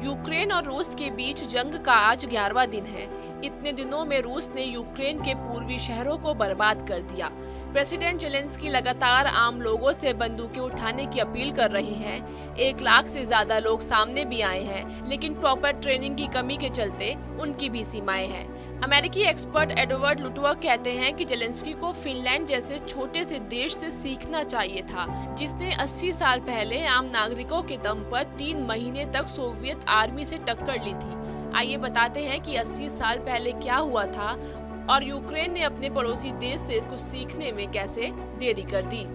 Ukraine और रूस के बीच जंग का आज 11वां दिन है। इतने दिनों में रूस ने यूक्रेन के पूर्वी शहरों को बर्बाद कर दिया। प्रेसिडेंट जेलेंस्की लगातार आम लोगों से बंदूकें उठाने की अपील कर रहे हैं। 1 लाख से ज्यादा लोग सामने भी आए हैं, लेकिन प्रॉपर ट्रेनिंग की कमी के चलते उनकी भी सीमाएं हैं। अमेरिकी एक्सपर्ट एडवर्ड लुटवर कहते हैं कि जेलेंस्की को फिनलैंड जैसे छोटे से देश से सीखना चाहिए था, जिसने 80 साल पहले आम नागरिकों के दम पर 3 महीने तक सोवियत आर्मी से टक्कर ली थी। आइए बताते हैं कि 80 साल पहले क्या हुआ था और यूक्रेन ने अपने पड़ोसी देश से कुछ सीखने में कैसे देरी कर दी।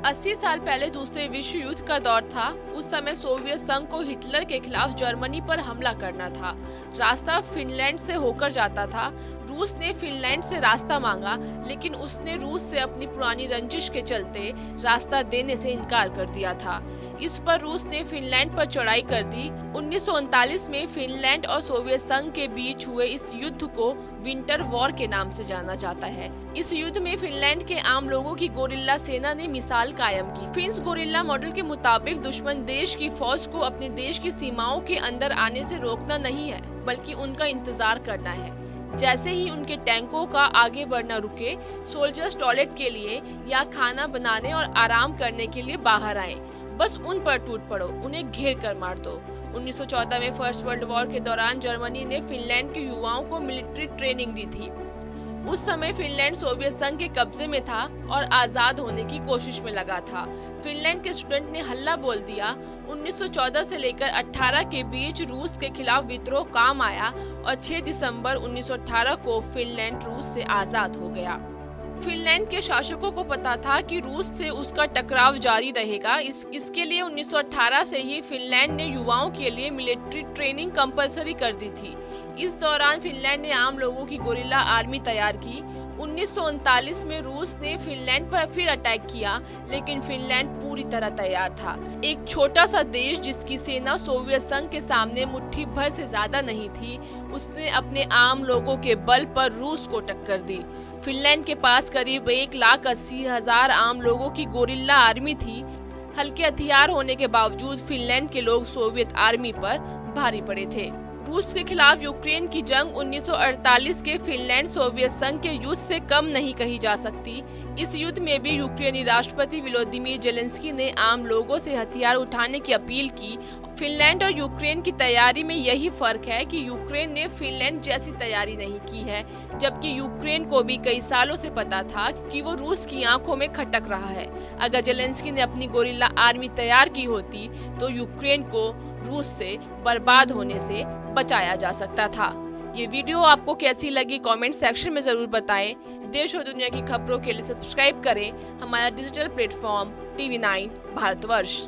80 साल पहले दूसरे विश्व युद्ध का दौर था। उस समय सोवियत संघ को हिटलर के खिलाफ जर्मनी पर हमला करना था। रास्ता फिनलैंड से होकर जाता था। रूस ने फिनलैंड से रास्ता मांगा, लेकिन उसने रूस से अपनी पुरानी रंजिश के चलते रास्ता देने से इनकार कर दिया था। इस पर रूस ने फिनलैंड पर चढ़ाई कर दी। 1939 में फिनलैंड और सोवियत संघ के बीच हुए इस युद्ध को विंटर वॉर के नाम से जाना जाता है। इस युद्ध में फिनलैंड के आम लोगों की गोरिल्ला सेना ने मिसाल कायम की। फिन्स गोरिल्ला मॉडल के मुताबिक दुश्मन देश की फौज को अपने देश की सीमाओं के अंदर आने से रोकना नहीं है, बल्कि उनका इंतजार करना है। जैसे ही उनके टैंकों का आगे बढ़ना रुके, सोल्जर्स टॉयलेट के लिए या खाना बनाने और आराम करने के लिए बाहर आए। बस उन पर टूट पड़ो, उन्हें घेर कर मार दो। 1914 में फर्स्ट वर्ल्ड वॉर के दौरान जर्मनी ने फिनलैंड के युवाओं को मिलिट्री ट्रेनिंग दी थी। उस समय फिनलैंड सोवियत संघ के कब्जे में था और आजाद होने की कोशिश में लगा था। फिनलैंड के स्टूडेंट ने हल्ला बोल दिया। 1914 से लेकर 18 के बीच रूस के खिलाफ विद्रोह काम आया और 6 दिसंबर 1918 को फिनलैंड रूस से आजाद हो गया। फिनलैंड के शासकों को पता था कि रूस से उसका टकराव जारी रहेगा। इसके लिए 1918 से ही फिनलैंड ने युवाओं के लिए मिलिट्री ट्रेनिंग कंपलसरी कर दी थी। इस दौरान फिनलैंड ने आम लोगों की गोरिल्ला आर्मी तैयार की। 1939 में रूस ने फिनलैंड पर फिर अटैक किया, लेकिन फिनलैंड पूरी तरह तैयार था। एक छोटा सा देश जिसकी सेना सोवियत संघ के सामने मुट्ठी भर से ज्यादा नहीं थी, उसने अपने आम लोगों के बल पर रूस को टक्कर दी। फिनलैंड के पास करीब 1,80,000 आम लोगों की गोरिल्ला आर्मी थी। हल्के हथियार होने के बावजूद फिनलैंड के लोग सोवियत आर्मी पर भारी पड़े थे। रूस के खिलाफ यूक्रेन की जंग 1948 के फिनलैंड सोवियत संघ के युद्ध से कम नहीं कही जा सकती। इस युद्ध में भी यूक्रेनी राष्ट्रपति वोलोदिमीर जेलेंस्की ने आम लोगों से हथियार उठाने की अपील की। फिनलैंड और यूक्रेन की तैयारी में यही फर्क है कि यूक्रेन ने फिनलैंड जैसी तैयारी नहीं की है, जबकि यूक्रेन को भी कई सालों से पता था कि वो रूस की आंखों में खटक रहा है। अगर जेलेंस्की ने अपनी गोरिल्ला आर्मी तैयार की होती तो यूक्रेन को रूस से बर्बाद होने से बचाया जा सकता था। ये वीडियो आपको कैसी लगी कमेंट सेक्शन में जरूर बताएं। देश और दुनिया की खबरों के लिए सब्सक्राइब करें हमारा डिजिटल प्लेटफॉर्म TV9 भारतवर्ष।